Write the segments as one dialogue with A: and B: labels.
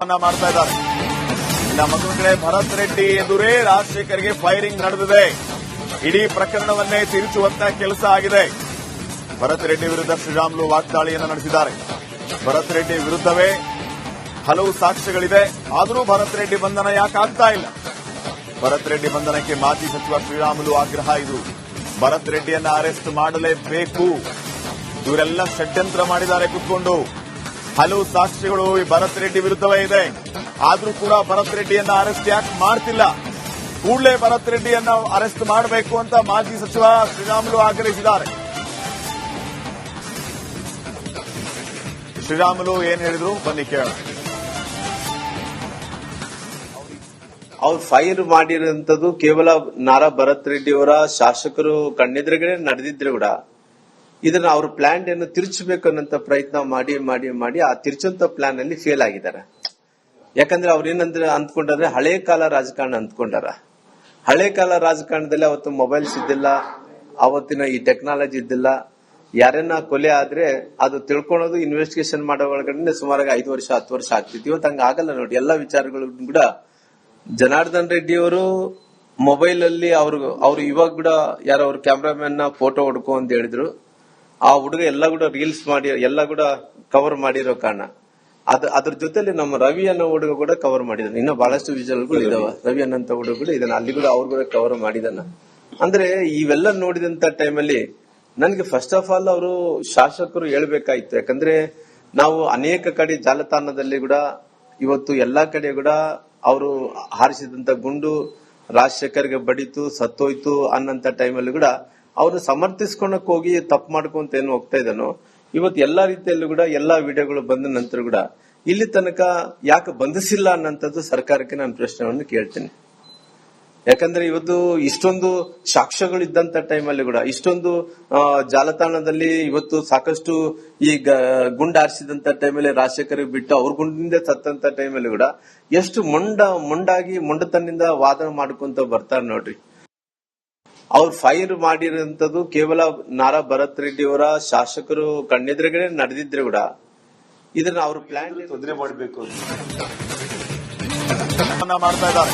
A: ಮಾಡ್ತಾ ಇದ್ದಾರೆ. ಇನ್ನ ಮತ್ತೊಂದು ಕಡೆ ಭರತ್ ರೆಡ್ಡಿ ಎದುರೇ ರಾಜಶೇಖರ್ಗೆ ಫೈರಿಂಗ್ ನಡೆದಿದೆ. ಇಡೀ ಪ್ರಕರಣವನ್ನೇ ತಿರುಚುವಂತ ಕೆಲಸ ಆಗಿದೆ. ಭರತ್ ರೆಡ್ಡಿ ವಿರುದ್ಧ ಶ್ರೀರಾಮುಲು ವಾಗ್ದಾಳಿಯನ್ನು ನಡೆಸಿದ್ದಾರೆ. ಭರತ್ ರೆಡ್ಡಿ ವಿರುದ್ಧವೇ ಹಲವು ಸಾಕ್ಷ್ಯಗಳಿದೆ. ಆದರೂ ಭರತ್ ರೆಡ್ಡಿ ಬಂಧನ ಯಾಕೆ ಆಗ್ತಾ ಇಲ್ಲ? ಭರತ್ ರೆಡ್ಡಿ ಬಂಧನಕ್ಕೆ ಮಾಜಿ ಸಚಿವ ಶ್ರೀರಾಮುಲು ಆಗ್ರಹ. ಇದು ಭರತ್ ರೆಡ್ಡಿಯನ್ನ ಅರೆಸ್ಟ್ ಮಾಡಲೇಬೇಕು. ಇವರೆಲ್ಲ ಷಡ್ಯಂತ್ರ ಮಾಡಿದ್ದಾರೆ ಕೂತ್ಕೊಂಡು. ಹಲವು ಸಾಕ್ಷಿಗಳು ಈ ಭರತ್ ರೆಡ್ಡಿ ವಿರುದ್ಧವೇ ಇದೆ. ಆದರೂ ಕೂಡ ಭರತ್ ರೆಡ್ಡಿಯನ್ನ ಅರೆಸ್ಟ್ ಯಾಕೆ ಮಾಡ್ತಿಲ್ಲ? ಕೂಡಲೇ ಭರತ್ ರೆಡ್ಡಿಯನ್ನ ಅರೆಸ್ಟ್ ಮಾಡಬೇಕು ಅಂತ ಮಾಜಿ ಸಚಿವ ಶ್ರೀರಾಮುಲು ಆಗ್ರಹಿಸಿದ್ದಾರೆ. ಶ್ರೀರಾಮುಲು ಏನ್ ಹೇಳಿದ್ರು ಬನ್ನಿ ಕೇಳೋಣ.
B: ಅವ್ರು ಫೈರ್ ಮಾಡಿರೋಂಥದ್ದು ಕೇವಲ ನಾರಾ ಭರತ್ ರೆಡ್ಡಿ ಅವರ ಶಾಸಕರು ಕಣ್ಣೆದುರುಗಡೆ ನಡೆದಿದ್ರು ಕೂಡ ಇದನ್ನ ಅವ್ರ ಪ್ಲಾನ್ ಅನ್ನು ತಿರುಚಬೇಕು ಅನ್ನೋಂತ ಪ್ರಯತ್ನ ಮಾಡಿ ಮಾಡಿ ಮಾಡಿ ಆ ತಿರುಚಂತ ಪ್ಲಾನ್ ಅಲ್ಲಿ ಫೇಲ್ ಆಗಿದ್ದಾರೆ. ಯಾಕಂದ್ರೆ ಅವ್ರ ಏನಂದ್ರೆ ಅಂದ್ಕೊಂಡ್ರೆ ಹಳೆ ಕಾಲ ರಾಜಕಾರಣ ಅಂದ್ಕೊಂಡಾರ. ಹಳೆ ಕಾಲ ರಾಜಕಾರಣದಲ್ಲಿ ಅವತ್ತು ಮೊಬೈಲ್ಸ್ ಇದ್ದಿಲ್ಲ, ಅವತ್ತಿನ ಈ ಟೆಕ್ನಾಲಜಿ ಇದ್ದಿಲ್ಲ. ಯಾರನ್ನ ಕೊಲೆ ಆದ್ರೆ ಅದು ತಿಳ್ಕೊಳೋದು ಇನ್ವೆಸ್ಟಿಗೇಷನ್ ಮಾಡೋ ಒಳಗಡೆ ಸುಮಾರು 5 ವರ್ಷ 10 ವರ್ಷ ಆಗ್ತಿತ್ತು. ಇವತ್ತು ಹಂಗ ಆಗಲ್ಲ ನೋಡಿ. ಎಲ್ಲಾ ವಿಚಾರಗಳು ಕೂಡ ಜನಾರ್ದನ್ ರೆಡ್ಡಿ ಅವರು ಮೊಬೈಲ್ ಅಲ್ಲಿ ಅವ್ರು ಇವಾಗ ಕೂಡ ಯಾರೋ ಅವ್ರ ಕ್ಯಾಮ್ರಾಮನ್ ಫೋಟೋ ಹೊಡ್ಕೊ ಅಂತ ಹೇಳಿದ್ರು. ಆ ಹುಡುಗ ಎಲ್ಲ ಕೂಡ ರೀಲ್ಸ್ ಮಾಡಿ ಎಲ್ಲ ಕೂಡ ಕವರ್ ಮಾಡಿರೋ ಕಾರಣ ಅದ್ರ ಜೊತೆಲಿ ನಮ್ಮ ರವಿ ಅನ್ನೋ ಹುಡುಗ ಕೂಡ ಕವರ್ ಮಾಡಿದಾನೆ. ಇನ್ನು ಬಹಳಷ್ಟು ವಿಜುವಲ್ಗಳು ಇದಾವ. ರವಿ ಅನ್ನೋ ಹುಡುಗಗಳು ಇದನ್ನ ಅಲ್ಲಿ ಕೂಡ ಅವ್ರು ಕೂಡ ಕವರ್ ಮಾಡಿದಾನ. ಅಂದ್ರೆ ಇವೆಲ್ಲ ನೋಡಿದಂತ ಟೈಮಲ್ಲಿ ನನ್ಗೆ ಫಸ್ಟ್ ಆಫ್ ಆಲ್ ಅವರು ಶಾಸಕರು ಹೇಳ್ಬೇಕಾಯ್ತು. ಯಾಕಂದ್ರೆ ನಾವು ಅನೇಕ ಕಡೆ ಜಾಲತಾಣದಲ್ಲಿ ಕೂಡ ಇವತ್ತು ಎಲ್ಲಾ ಕಡೆ ಕೂಡ ಅವರು ಹಾರಿಸಿದಂತ ಗುಂಡು ರಾಜಶೇಖರ್ಗೆ ಬಡಿತು ಸತ್ತೋಯ್ತು ಅನ್ನಂತ ಟೈಮಲ್ಲಿ ಕೂಡ ಅವ್ರು ಸಮರ್ಥಿಸ್ಕೊಳಕ್ ಹೋಗಿ ತಪ್ಪು ಮಾಡ್ಕೊಂತ ಏನು ಹೋಗ್ತಾ ಇದ್ದಾನೋ ಇವತ್ತು ಎಲ್ಲಾ ರೀತಿಯಲ್ಲೂ ಕೂಡ ಎಲ್ಲಾ ವಿಡಿಯೋಗಳು ಬಂದ ನಂತರ ಕೂಡ ಇಲ್ಲಿ ತನಕ ಯಾಕೆ ಬಂಧಿಸಿಲ್ಲ ಅನ್ನೋಂಥದ್ದು ಸರ್ಕಾರಕ್ಕೆ ನಾನು ಪ್ರಶ್ನೆಯನ್ನು ಕೇಳ್ತೇನೆ. ಯಾಕಂದ್ರೆ ಇವತ್ತು ಇಷ್ಟೊಂದು ಸಾಕ್ಷ್ಯಗಳು ಇದ್ದಂತ ಟೈಮಲ್ಲಿ ಕೂಡ ಇಷ್ಟೊಂದು ಜಾಲತಾಣದಲ್ಲಿ ಇವತ್ತು ಸಾಕಷ್ಟು ಈ ಗುಂಡು ಹಾರಿಸಿದಂತ ಟೈಮಲ್ಲಿ ರಾಜಶೇಖರ್ ಬಿಟ್ಟು ಅವ್ರ ಗುಂಡಿನಿಂದ ಸತ್ತಂತ ಟೈಮಲ್ಲಿ ಕೂಡ ಎಷ್ಟು ಮೊಂಡಾಗಿ ಮೊಂಡತನದಿಂದ ವಾದ ಮಾಡ್ಕೊಂತ ಬರ್ತಾರೆ ನೋಡ್ರಿ. ಅವ್ರು ಫೈರ್ ಮಾಡಿರೋಂಥದ್ದು ಕೇವಲ ನಾರಾ ಭರತ್ ರೆಡ್ಡಿ ಅವರ ಶಾಸಕರು ಕಣ್ಣೆದುರುಗಡೆ ನಡೆದಿದ್ರೆ ಕೂಡ ಇದನ್ನ ಅವ್ರ ಪ್ಲಾನ್ ತೊಂದರೆ ಮಾಡಬೇಕು
A: ಮಾಡ್ತಾ ಇದ್ದಾರೆ.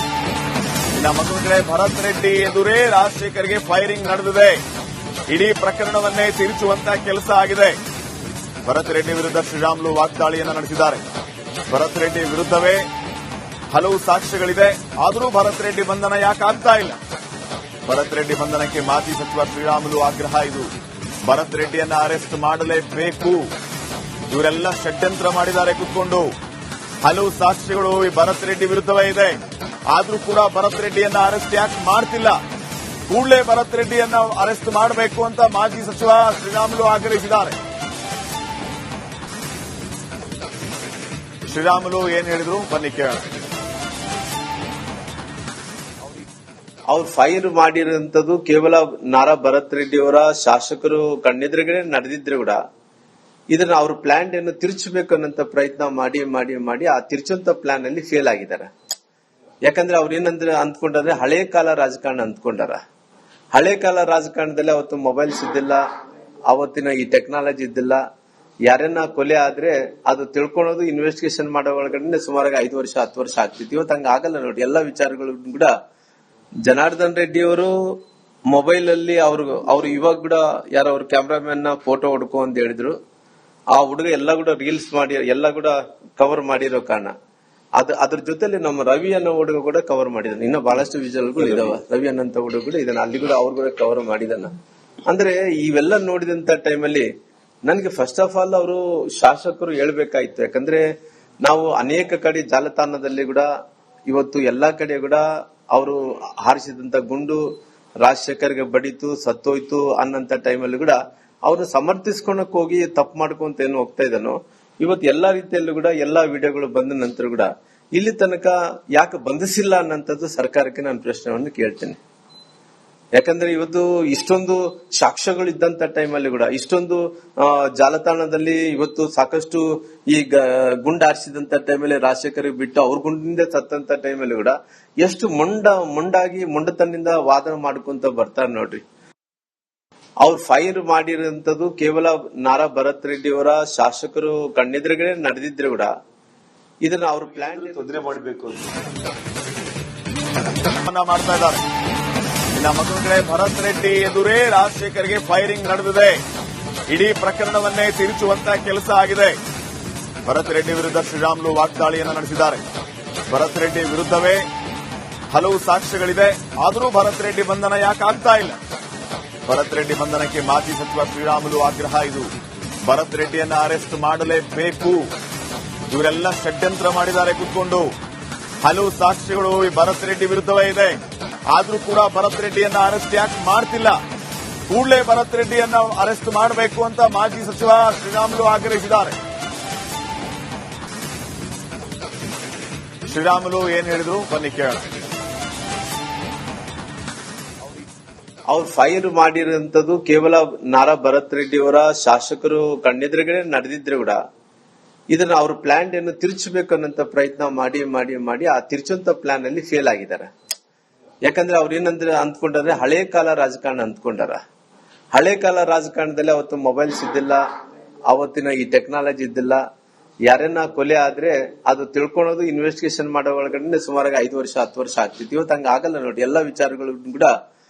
A: ಇನ್ನ ಮತ್ತೊಂದು ಕಡೆ ಭರತ್ ರೆಡ್ಡಿ ಎದುರೇ ರಾಜಶೇಖರ್ಗೆ ಫೈರಿಂಗ್ ನಡೆದಿದೆ. ಇಡೀ ಪ್ರಕರಣವನ್ನೇ ತಿರುಚುವಂತ ಕೆಲಸ ಆಗಿದೆ. ಭರತ್ ರೆಡ್ಡಿ ವಿರುದ್ಧ ಶ್ರೀರಾಮುಲು ವಾಗ್ದಾಳಿಯನ್ನು ನಡೆಸಿದ್ದಾರೆ. ಭರತ್ ರೆಡ್ಡಿ ವಿರುದ್ಧವೇ ಹಲವು ಸಾಕ್ಷ್ಯಗಳಿದೆ. ಆದರೂ ಭರತ್ ರೆಡ್ಡಿ ಬಂಧನ ಯಾಕೆ ಆಗ್ತಾ ಇಲ್ಲ? ಭರತ್ ರೆಡ್ಡಿ ಬಂಧನಕ್ಕೆ ಮಾಜಿ ಸಚಿವ ಶ್ರೀರಾಮುಲು ಆಗ್ರಹ. ಇದು ಭರತ್ ರೆಡ್ಡಿಯನ್ನ ಅರೆಸ್ಟ್ ಮಾಡಲೇಬೇಕು. ಇವರೆಲ್ಲ ಷಡ್ಯಂತ್ರ ಮಾಡಿದ್ದಾರೆ ಕೂತ್ಕೊಂಡು. ಹಲವು ಸಾಕ್ಷಿಗಳು ಈ ಭರತ್ ರೆಡ್ಡಿ ವಿರುದ್ಧವೇ ಇದೆ. ಆದರೂ ಕೂಡ ಭರತ್ ರೆಡ್ಡಿಯನ್ನ ಅರೆಸ್ಟ್ ಯಾಕೆ ಮಾಡ್ತಿಲ್ಲ? ಕೂಡಲೇ ಭರತ್ ರೆಡ್ಡಿಯನ್ನ ಅರೆಸ್ಟ್ ಮಾಡಬೇಕು ಅಂತ ಮಾಜಿ ಸಚಿವ ಶ್ರೀರಾಮುಲು ಆಗ್ರಹಿಸಿದ್ದಾರೆ. ಶ್ರೀರಾಮುಲು ಏನ್ ಹೇಳಿದ್ರು ಬನ್ನಿ ಕೇಳೋಣ.
B: ಅವ್ರು ಫೈರ್ ಮಾಡಿರೋಂಥದ್ದು ಕೇವಲ ನಾರಾ ಭರತ್ ರೆಡ್ಡಿ ಅವರ ಶಾಸಕರು ಕಣ್ಣೆದುರುಗಡೆ ನಡೆದಿದ್ರೆ ಕೂಡ ಇದನ್ನ ಅವ್ರ ಪ್ಲಾನ್ ಅನ್ನು ತಿರುಚಬೇಕು ಅನ್ನೋಂತ ಪ್ರಯತ್ನ ಮಾಡಿ ಮಾಡಿ ಮಾಡಿ ಆ ತಿರುಚಂತ ಪ್ಲಾನ್ ಅಲ್ಲಿ ಫೇಲ್ ಆಗಿದ್ದಾರೆ. ಯಾಕಂದ್ರೆ ಅವ್ರ ಏನಂದ್ರೆ ಅಂದ್ಕೊಂಡ್ರೆ ಹಳೆ ಕಾಲ ರಾಜಕಾರಣ ಅಂದ್ಕೊಂಡಾರ. ಹಳೆ ಕಾಲ ರಾಜಕಾರಣದಲ್ಲಿ ಅವತ್ತು ಮೊಬೈಲ್ಸ್ ಇದ್ದಿಲ್ಲ, ಅವತ್ತಿನ ಈ ಟೆಕ್ನಾಲಜಿ ಇದ್ದಿಲ್ಲ. ಯಾರನ್ನ ಕೊಲೆ ಆದ್ರೆ ಅದು ತಿಳ್ಕೊಳೋದು ಇನ್ವೆಸ್ಟಿಗೇಷನ್ ಮಾಡೋ ಒಳಗಡೆ ಸುಮಾರು 5 ವರ್ಷ 10 ವರ್ಷ ಆಗ್ತಿತ್ತು. ಇವತ್ತು ಹಂಗ ಆಗಲ್ಲ ನೋಡಿ. ಎಲ್ಲಾ ವಿಚಾರಗಳು ಕೂಡ ಜನಾರ್ದನ್ ರೆಡ್ಡಿ ಅವರು ಮೊಬೈಲ್ ಅಲ್ಲಿ ಅವ್ರು ಇವಾಗ ಕೂಡ ಯಾರೋ ಅವ್ರ ಕ್ಯಾಮ್ರಾಮನ್ ಫೋಟೋ ಹೊಡ್ಕೊ ಅಂತ ಹೇಳಿದ್ರು. ಆ ಹುಡುಗ ಎಲ್ಲ ಕೂಡ ರೀಲ್ಸ್ ಮಾಡಿ ಎಲ್ಲ ಕೂಡ ಕವರ್ ಮಾಡಿರೋ ಕಾರಣ ಅದ್ರ ಜೊತೆಲಿ ನಮ್ಮ ರವಿ ಅನ್ನೋ ಹುಡುಗ ಕೂಡ ಕವರ್ ಮಾಡಿದಾನೆ. ಇನ್ನು ಬಹಳಷ್ಟು ವಿಜುವಲ್ಗಳು ಇದಾವ. ರವಿ ಅನ್ನೋ ಹುಡುಗಗಳು ಇದನ್ನ ಅಲ್ಲಿ ಕೂಡ ಅವ್ರು ಕೂಡ ಕವರ್ ಮಾಡಿದಾನ. ಅಂದ್ರೆ ಇವೆಲ್ಲ ನೋಡಿದಂತ ಟೈಮಲ್ಲಿ ನನ್ಗೆ ಫಸ್ಟ್ ಆಫ್ ಆಲ್ ಅವರು ಶಾಸಕರು ಹೇಳ್ಬೇಕಾಯ್ತು. ಯಾಕಂದ್ರೆ ನಾವು ಅನೇಕ ಕಡೆ ಜಾಲತಾಣದಲ್ಲಿ ಕೂಡ ಇವತ್ತು ಎಲ್ಲಾ ಕಡೆ ಕೂಡ ಅವರು ಹಾರಿಸಿದಂತ ಗುಂಡು ರಾಜಶೇಖರ್ಗೆ ಬಡಿತು ಸತ್ತೋಯ್ತು ಅನ್ನಂತ ಟೈಮಲ್ಲಿ ಕೂಡ ಅವ್ರು ಸಮರ್ಥಿಸ್ಕೊಳಕ್ ಹೋಗಿ ತಪ್ಪು ಮಾಡ್ಕೊಂತ ಏನು ಹೋಗ್ತಾ ಇದ್ದಾನೋ ಇವತ್ತು ಎಲ್ಲಾ ರೀತಿಯಲ್ಲೂ ಕೂಡ ಎಲ್ಲಾ ವಿಡಿಯೋಗಳು ಬಂದ ನಂತರ ಕೂಡ ಇಲ್ಲಿ ತನಕ ಯಾಕೆ ಬಂಧಿಸಿಲ್ಲ ಅನ್ನೋಂಥದ್ದು ಸರ್ಕಾರಕ್ಕೆ ನಾನು ಪ್ರಶ್ನೆಯನ್ನು ಕೇಳ್ತೇನೆ. ಯಾಕಂದ್ರೆ ಇವತ್ತು ಇಷ್ಟೊಂದು ಸಾಕ್ಷ್ಯಗಳು ಇದ್ದಂತ ಟೈಮಲ್ಲಿ ಕೂಡ ಇಷ್ಟೊಂದು ಜಾಲತಾಣದಲ್ಲಿ ಇವತ್ತು ಸಾಕಷ್ಟು ಈ ಗುಂಡು ಹಾರಿಸಿದಂತ ಟೈಮಲ್ಲಿ ರಾಜಶೇಖರ್ ಬಿಟ್ಟು ಅವ್ರ ಗುಂಡಿನಿಂದ ಸತ್ತಂತ ಟೈಮಲ್ಲಿ ಕೂಡ ಎಷ್ಟು ಮೊಂಡಾಗಿ ಮೊಂಡತನದಿಂದ ವಾದ ಮಾಡ್ಕೊಂತ ಬರ್ತಾರೆ ನೋಡ್ರಿ. ಅವ್ರು ಫೈರ್ ಮಾಡಿರೋಂಥದ್ದು ಕೇವಲ ನಾರಾ ಭರತ್ ರೆಡ್ಡಿ ಅವರ ಶಾಸಕರು ಕಣ್ಣೆದುರುಗಡೆ ನಡೆದಿದ್ರೆ ಕೂಡ ಇದನ್ನ ಅವ್ರ ಪ್ಲಾನ್ ತೊಂದರೆ ಮಾಡಬೇಕು
A: ಮಾಡ್ತಾ ಇದ್ದಾರೆ. ಇನ್ನು ಮತ್ತೊಂದು ಕಡೆ ಭರತ್ ರೆಡ್ಡಿ ಎದುರೇ ರಾಜಶೇಖರ್ಗೆ ಫೈರಿಂಗ್ ನಡೆದಿದೆ. ಇಡೀ ಪ್ರಕರಣವನ್ನೇ ತಿರುಚುವಂತ ಕೆಲಸ ಆಗಿದೆ. ಭರತ್ ರೆಡ್ಡಿ ವಿರುದ್ಧ ಶ್ರೀರಾಮುಲು ವಾಗ್ದಾಳಿಯನ್ನು ನಡೆಸಿದ್ದಾರೆ. ಭರತ್ ರೆಡ್ಡಿ ವಿರುದ್ಧವೇ ಹಲವು ಸಾಕ್ಷ್ಯಗಳಿದೆ. ಆದರೂ ಭರತ್ ರೆಡ್ಡಿ ಬಂಧನ ಯಾಕೆ ಆಗ್ತಾ ಇಲ್ಲ? ಭರತ್ ರೆಡ್ಡಿ ಬಂಧನಕ್ಕೆ ಮಾಜಿ ಸಚಿವ ಶ್ರೀರಾಮುಲು ಆಗ್ರಹ ಇದು. ಭರತ್ ರೆಡ್ಡಿಯನ್ನ ಅರೆಸ್ಟ್ ಮಾಡಲೇಬೇಕು. ಇವರೆಲ್ಲ ಷಡ್ಯಂತ್ರ ಮಾಡಿದ್ದಾರೆ ಕೂತ್ಕೊಂಡು. ಹಲವು ಸಾಕ್ಷ್ಯಗಳು ಈ ಭರತ್ ರೆಡ್ಡಿ ವಿರುದ್ಧವೇ ಇದೆ. ಆದ್ರೂ ಕೂಡ ಭರತ್ ರೆಡ್ಡಿಯನ್ನ ಅರೆಸ್ಟ್ ಯಾಕೆ ಮಾಡ್ತಿಲ್ಲ? ಕೂಡಲೇ ಭರತ್ ರೆಡ್ಡಿಯನ್ನ ಅರೆಸ್ಟ್ ಮಾಡಬೇಕು ಅಂತ ಮಾಜಿ ಸಚಿವ ಶ್ರೀರಾಮುಲು ಆಗ್ರಹಿಸಿದ್ದಾರೆ. ಶ್ರೀರಾಮುಲು ಏನ್ ಹೇಳಿದ್ರು ಬನ್ನಿ ಕೇಳೋಣ.
B: ಅವ್ರು ಫೈರ್ ಮಾಡಿರೋಂಥದ್ದು ಕೇವಲ ನಾರಾ ಭರತ್ ರೆಡ್ಡಿ ಅವರ ಶಾಸಕರು ಕಣ್ಣೆದುರುಗಡೆ ನಡೆದಿದ್ರೆ ಕೂಡ ಇದನ್ನ ಅವ್ರ ಪ್ಲಾನ್ ಅನ್ನು ತಿರುಚಬೇಕು ಅನ್ನೋಂತ ಪ್ರಯತ್ನ ಮಾಡಿ ಮಾಡಿ ಮಾಡಿ ಆ ತಿರುಚುವಂತ ಪ್ಲಾನ್ ಅಲ್ಲಿ ಫೇಲ್ ಆಗಿದ್ದಾರೆ. ಯಾಕಂದ್ರೆ ಅವ್ರು ಏನಂದ್ರೆ ಅಂದ್ಕೊಂಡ್ರೆ ಹಳೆ ಕಾಲ ರಾಜಕಾರಣ ಅಂದ್ಕೊಂಡಾರ. ಹಳೆ ಕಾಲ ರಾಜಕಾರಣದಲ್ಲಿ ಅವತ್ತು ಮೊಬೈಲ್ಸ್ ಇದ್ದಿಲ್ಲ, ಅವತ್ತಿನ ಈ ಟೆಕ್ನಾಲಜಿ ಇದ್ದಿಲ್ಲ. ಯಾರನ್ನ ಕೊಲೆ ಆದ್ರೆ ಅದು ತಿಳ್ಕೊಳೋದು ಇನ್ವೆಸ್ಟಿಗೇಷನ್ ಮಾಡೋ ಒಳಗಡೆ ಸುಮಾರಾಗಿ 5 ವರ್ಷ 10 ವರ್ಷ ಆಗ್ತಿತ್ತು. ಇವತ್ತು ಹಂಗ ಆಗಲ್ಲ ನೋಡಿ. ಎಲ್ಲಾ ವಿಚಾರಗಳು ಕೂಡ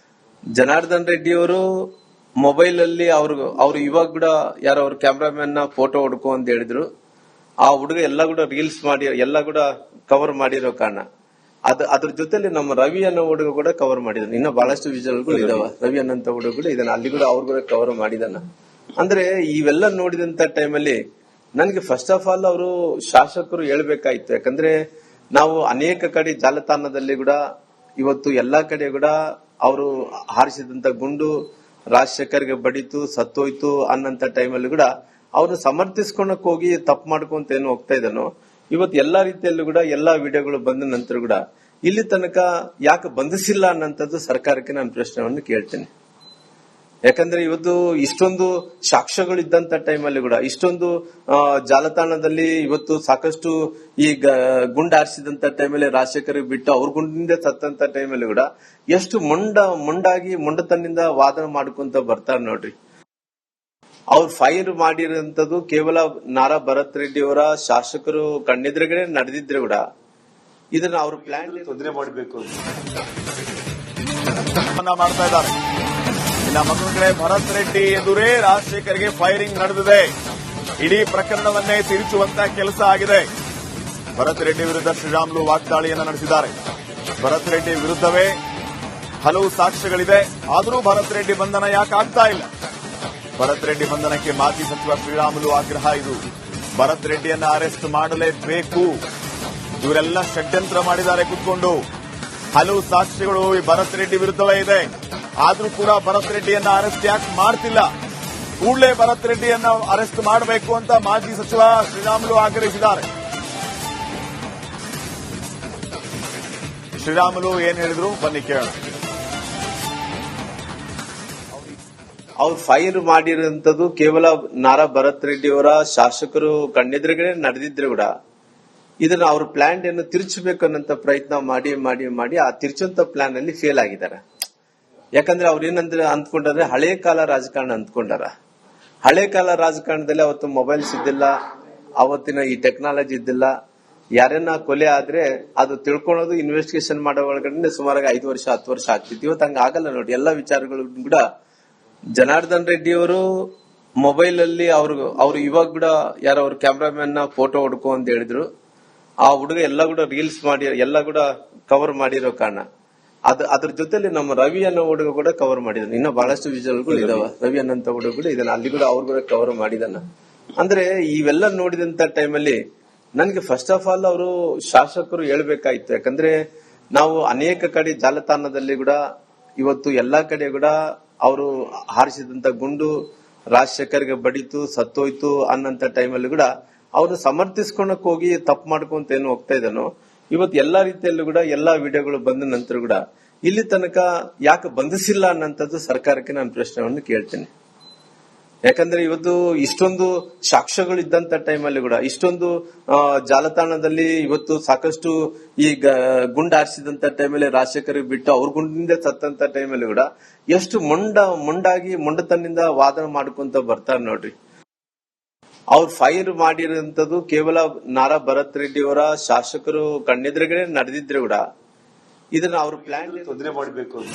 B: ಜನಾರ್ದನ್ ರೆಡ್ಡಿ ಅವರು ಮೊಬೈಲ್ ಅಲ್ಲಿ ಅವ್ರು ಇವಾಗ ಕೂಡ ಯಾರೋ ಅವ್ರ ಕ್ಯಾಮ್ರಾಮನ್ ಫೋಟೋ ಹೊಡ್ಕೊ ಅಂತ ಹೇಳಿದ್ರು. ಆ ಹುಡುಗ ಎಲ್ಲ ಕೂಡ ರೀಲ್ಸ್ ಮಾಡಿ ಎಲ್ಲ ಕೂಡ ಕವರ್ ಮಾಡಿರೋ ಕಾರಣ ಅದ್ರ ಜೊತೆಲಿ ನಮ್ಮ ರವಿ ಅನ್ನೋ ಹುಡುಗ ಕೂಡ ಕವರ್ ಮಾಡಿದಾನೆ. ಇನ್ನ ಬಹಳಷ್ಟು ವಿಜುವಲ್ಗಳು ಇದಾವ. ರವಿ ಅನ್ನೋ ಹುಡುಗ ಕೂಡ ಇದನ್ನ ಅಲ್ಲಿ ಕೂಡ ಅವ್ರು ಕೂಡ ಕವರ್ ಮಾಡಿದಾನ. ಅಂದ್ರೆ ಇವೆಲ್ಲ ನೋಡಿದಂತ ಟೈಮಲ್ಲಿ ನನ್ಗೆ ಫಸ್ಟ್ ಆಫ್ ಆಲ್ ಅವರು ಶಾಸಕರು ಹೇಳ್ಬೇಕಾಯ್ತು. ಯಾಕಂದ್ರೆ ನಾವು ಅನೇಕ ಕಡೆ ಜಾಲತಾಣದಲ್ಲಿ ಕೂಡ ಇವತ್ತು ಎಲ್ಲಾ ಕಡೆ ಕೂಡ ಅವರು ಹಾರಿಸಿದಂತ ಗುಂಡು ರಾಜಶೇಖರ್ಗೆ ಬಡಿತು ಸತ್ತೋಯ್ತು ಅನ್ನಂತ ಟೈಮಲ್ಲಿ ಕೂಡ ಅವ್ರನ್ನ ಸಮರ್ಥಿಸ್ಕೊಳಕ್ ಹೋಗಿ ತಪ್ಪು ಮಾಡ್ಕೊಂತ ಏನು ಹೋಗ್ತಾ ಇದ್ದಾನೋ. ಇವತ್ತು ಎಲ್ಲಾ ರೀತಿಯಲ್ಲೂ ಕೂಡ ಎಲ್ಲಾ ವಿಡಿಯೋಗಳು ಬಂದ ನಂತರ ಕೂಡ ಇಲ್ಲಿ ತನಕ ಯಾಕೆ ಬಂಧಿಸಿಲ್ಲ ಅನ್ನೋಂಥದ್ದು ಸರ್ಕಾರಕ್ಕೆ ನಾನು ಪ್ರಶ್ನೆಯನ್ನು ಕೇಳ್ತೇನೆ. ಯಾಕಂದ್ರೆ ಇವತ್ತು ಇಷ್ಟೊಂದು ಸಾಕ್ಷ್ಯಗಳು ಇದ್ದಂತ ಟೈಮಲ್ಲಿ ಕೂಡ ಇಷ್ಟೊಂದು ಜಾಲತಾಣದಲ್ಲಿ ಇವತ್ತು ಸಾಕಷ್ಟು ಈ ಗುಂಡು ಹಾರಿಸಿದಂತ ಟೈಮಲ್ಲಿ ರಾಜಶೇಖರ್ ಬಿಟ್ಟು ಅವ್ರ ಗುಂಡಿನಿಂದ ಸತ್ತಂತ ಟೈಮಲ್ಲಿ ಕೂಡ ಎಷ್ಟು ಮುಂಡಾಗಿ ಮುಂಡತನದಿಂದ ವಾದನ ಮಾಡ್ಕೊಂತ ಬರ್ತಾರೆ ನೋಡ್ರಿ. ಅವ್ರು ಫೈರ್ ಮಾಡಿರೋಂಥದ್ದು ಕೇವಲ ನಾರಾ ಭರತ್ ರೆಡ್ಡಿ ಅವರ ಶಾಸಕರು ಕಣ್ಣೆದುರುಗಡೆ ನಡೆದಿದ್ರೆ ಕೂಡ ಇದನ್ನ ಅವ್ರ ಪ್ಲಾನ್ ತೊಂದರೆ ಮಾಡಬೇಕು
A: ಮಾಡ್ತಾ ಇದ್ದಾರೆ. ಇನ್ನು ಮತ್ತೊಂದು ಕಡೆ ಭರತ್ ರೆಡ್ಡಿ ಎದುರೇ ರಾಜಶೇಖರ್ಗೆ ಫೈರಿಂಗ್ ನಡೆದಿದೆ. ಇಡೀ ಪ್ರಕರಣವನ್ನೇ ತಿರುಚುವಂತ ಕೆಲಸ ಆಗಿದೆ. ಭರತ್ ರೆಡ್ಡಿ ವಿರುದ್ಧ ಶ್ರೀರಾಮುಲು ವಾಗ್ದಾಳಿಯನ್ನು ನಡೆಸಿದ್ದಾರೆ. ಭರತ್ ರೆಡ್ಡಿ ವಿರುದ್ಧವೇ ಹಲವು ಸಾಕ್ಷ್ಯಗಳಿದೆ. ಆದರೂ ಭರತ್ ರೆಡ್ಡಿ ಬಂಧನ ಯಾಕೆ ಆಗ್ತಾ ಇಲ್ಲ? ಭರತ್ ರೆಡ್ಡಿ ಬಂಧನಕ್ಕೆ ಮಾಜಿ ಸಚಿವ ಶ್ರೀರಾಮುಲು ಆಗ್ರಹ ಇದು. ಭರತ್ ರೆಡ್ಡಿಯನ್ನ ಅರೆಸ್ಟ್ ಮಾಡಲೇಬೇಕು. ಇವರೆಲ್ಲ ಷಡ್ಯಂತ್ರ ಮಾಡಿದ್ದಾರೆ ಕೂತ್ಕೊಂಡು. ಹಲವು ಸಾಕ್ಷ್ಯಗಳು ಈ ಭರತ್ ರೆಡ್ಡಿ ವಿರುದ್ಧವೇ ಇದೆ. ಆದ್ರೂ ಕೂಡ ಭರತ್ ರೆಡ್ಡಿಯನ್ನ ಅರೆಸ್ಟ್ ಯಾಕೆ ಮಾಡ್ತಿಲ್ಲ? ಕೂಡಲೇ ಭರತ್ ರೆಡ್ಡಿಯನ್ನ ಅರೆಸ್ಟ್ ಮಾಡಬೇಕು ಅಂತ ಮಾಜಿ ಸಚಿವ ಶ್ರೀರಾಮುಲು ಆಗ್ರಹಿಸಿದ್ದಾರೆ. ಶ್ರೀರಾಮುಲು ಏನ್ ಹೇಳಿದ್ರು ಬನ್ನಿ ಕೇಳೋಣ.
B: ಅವ್ರು ಫೈರ್ ಮಾಡಿರೋಂಥದ್ದು ಕೇವಲ ನಾರಾ ಭರತ್ ರೆಡ್ಡಿ ಅವರ ಶಾಸಕರು ಕಣ್ಣೆದುರುಗಡೆ ನಡೆದಿದ್ರೆ ಕೂಡ ಇದನ್ನ ಅವ್ರ ಪ್ಲಾನ್ ಅನ್ನು ತಿರುಚಬೇಕು ಅನ್ನೋಂತ ಪ್ರಯತ್ನ ಮಾಡಿ ಮಾಡಿ ಮಾಡಿ ಆ ತಿರುಚುವಂತ ಪ್ಲಾನ್ ಅಲ್ಲಿ ಫೇಲ್ ಆಗಿದ್ದಾರೆ. ಯಾಕಂದ್ರೆ ಅವ್ರು ಏನಂದ್ರೆ ಅಂದ್ಕೊಂಡ್ರೆ ಹಳೆ ಕಾಲ ರಾಜಕಾರಣ ಅಂದ್ಕೊಂಡಾರ. ಹಳೆ ಕಾಲ ರಾಜಕಾರಣದಲ್ಲಿ ಅವತ್ತು ಮೊಬೈಲ್ಸ್ ಇದ್ದಿಲ್ಲ, ಅವತ್ತಿನ ಈ ಟೆಕ್ನಾಲಜಿ ಇದ್ದಿಲ್ಲ. ಯಾರನ್ನ ಕೊಲೆ ಆದ್ರೆ ಅದು ತಿಳ್ಕೊಳೋದು ಇನ್ವೆಸ್ಟಿಗೇಷನ್ ಮಾಡೋ ಒಳಗಡೆ ಸುಮಾರಾಗಿ 5 ವರ್ಷ 10 ವರ್ಷ ಆಗ್ತಿತ್ತು. ಇವತ್ತು ಹಂಗ ಆಗಲ್ಲ ನೋಡಿ. ಎಲ್ಲಾ ವಿಚಾರಗಳು ಕೂಡ ಜನಾರ್ದನ್ ರೆಡ್ಡಿ ಅವರು ಮೊಬೈಲ್ ಅಲ್ಲಿ ಅವ್ರು ಇವಾಗ ಕೂಡ ಯಾರೋ ಅವ್ರ ಕ್ಯಾಮ್ರಾಮನ್ ಫೋಟೋ ಹೊಡ್ಕೊ ಅಂತ ಹೇಳಿದ್ರು. ಆ ಹುಡುಗ ಎಲ್ಲ ಕೂಡ ರೀಲ್ಸ್ ಮಾಡಿ ಎಲ್ಲ ಕೂಡ ಕವರ್ ಮಾಡಿರೋ ಕಾರಣ ಅದ್ರ ಜೊತೆಲಿ ನಮ್ಮ ರವಿ ಅನ್ನೋ ಹುಡುಗ ಕೂಡ ಕವರ್ ಮಾಡಿದಾನೆ. ಇನ್ನ ಬಹಳಷ್ಟು ವಿಜುವಲ್ಗಳು ಇದಾವ. ರವಿ ಅನ್ನೋ ಹುಡುಗ ಕೂಡ ಇದನ್ನ ಅಲ್ಲಿ ಕೂಡ ಅವ್ರು ಕೂಡ ಕವರ್ ಮಾಡಿದಾನ. ಅಂದ್ರೆ ಇವೆಲ್ಲ ನೋಡಿದಂತ ಟೈಮಲ್ಲಿ ನನ್ಗೆ ಫಸ್ಟ್ ಆಫ್ ಆಲ್ ಅವರು ಶಾಸಕರು ಹೇಳ್ಬೇಕಾಯ್ತು. ಯಾಕಂದ್ರೆ ನಾವು ಅನೇಕ ಕಡೆ ಜಾಲತಾಣದಲ್ಲಿ ಕೂಡ ಇವತ್ತು ಎಲ್ಲಾ ಕಡೆ ಕೂಡ ಅವರು ಹಾರಿಸಿದಂತ ಗುಂಡು ರಾಜಶೇಖರ್ಗೆ ಬಡಿತು ಸತ್ತೋಯ್ತು ಅನ್ನಂತ ಟೈಮಲ್ಲಿ ಕೂಡ ಅವ್ರನ್ನ ಸಮರ್ಥಿಸ್ಕೊಳಕ್ ಹೋಗಿ ತಪ್ಪು ಮಾಡ್ಕೊಂತ ಏನು ಹೋಗ್ತಾ ಇದ್ದಾನೋ. ಇವತ್ತು ಎಲ್ಲಾ ರೀತಿಯಲ್ಲೂ ಕೂಡ ಎಲ್ಲಾ ವಿಡಿಯೋಗಳು ಬಂದ ನಂತರ ಕೂಡ ಇಲ್ಲಿ ತನಕ ಯಾಕೆ ಬಂಧಿಸಿಲ್ಲ ಅನ್ನೋಂಥದ್ದು ಸರ್ಕಾರಕ್ಕೆ ನಾನು ಪ್ರಶ್ನೆಯನ್ನು ಕೇಳ್ತೇನೆ. ಯಾಕಂದ್ರೆ ಇವತ್ತು ಇಷ್ಟೊಂದು ಸಾಕ್ಷ್ಯಗಳು ಇದ್ದಂತ ಟೈಮಲ್ಲಿ ಕೂಡ ಇಷ್ಟೊಂದು ಜಾಲತಾಣದಲ್ಲಿ ಇವತ್ತು ಸಾಕಷ್ಟು ಈ ಗುಂಡು ಹಾರಿಸಿದಂತ ಟೈಮಲ್ಲಿ ರಾಜಶೇಖರ್ ಬಿಟ್ಟು ಅವ್ರ ಗುಂಡಿನಿಂದ ಸತ್ತಂತ ಟೈಮಲ್ಲಿ ಕೂಡ ಎಷ್ಟು ಮುಂಡಾಗಿ ಮುಂಡತನದಿಂದ ವಾದನ ಮಾಡ್ಕೊಂತ ಬರ್ತಾರೆ ನೋಡ್ರಿ. ಅವ್ರು ಫೈರ್ ಮಾಡಿರುವಂತದ್ದು ಕೇವಲ ನಾರಾ ಭರತ್ ರೆಡ್ಡಿ ಅವರ ಶಾಸಕರು ಕಣ್ಣೆದುರುಗಡೆ ನಡೆದಿದ್ರೆ ಕೂಡ ಇದನ್ನ ಅವ್ರ ಪ್ಲಾನ್
C: ತೊಂದರೆ ಮಾಡಬೇಕು ಅಂತ